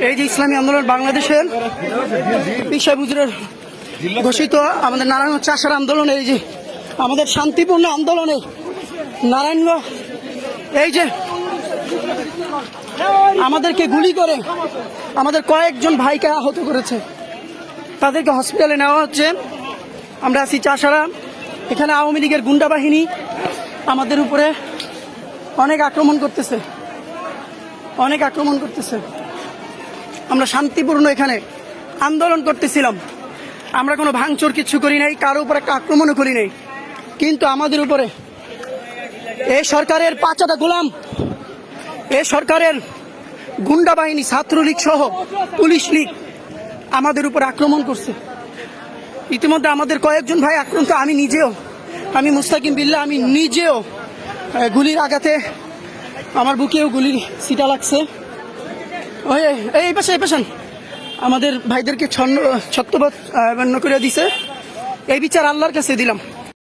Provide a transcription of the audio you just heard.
এই যে ইসলামী আন্দোলন বাংলাদেশের বিষয় বুজুরের ঘোষিত আমাদের নারায়ণগঞ্জ চাষার আন্দোলনে, এই যে আমাদের শান্তিপূর্ণ আন্দোলনে নারায়ণগঞ্জ এই যে আমাদেরকে গুলি করে আমাদের কয়েকজন ভাইকে আহত করেছে, তাদেরকে হসপিটালে নেওয়া হচ্ছে। আমরা আছি চাষারা, এখানে আওয়ামী লীগের গুন্ডা বাহিনী আমাদের উপরে অনেক আক্রমণ করতেছে। আমরা শান্তিপূর্ণ এখানে আন্দোলন করতেছিলাম, আমরা কোনো ভাঙচুর কিছু করি নাই, কারো উপরে একটা আক্রমণও করি নাই, কিন্তু আমাদের উপরে এই সরকারের পাঁচাটা গোলাম, এই সরকারের গুন্ডা বাহিনী, ছাত্রলীগ সহ পুলিশ লীগ আমাদের উপর আক্রমণ করছে। ইতিমধ্যে আমাদের কয়েকজন ভাই আক্রান্ত, আমি মুস্তাকিম বিল্লাহ, আমি নিজেও গুলির আঘাতে আমার বুকেও গুলির ছিটা লাগছে। এই পাশে আমাদের ভাইদেরকে ছত্রভঙ্গ করে দিছে। এই বিচার আল্লাহর কাছে দিলাম।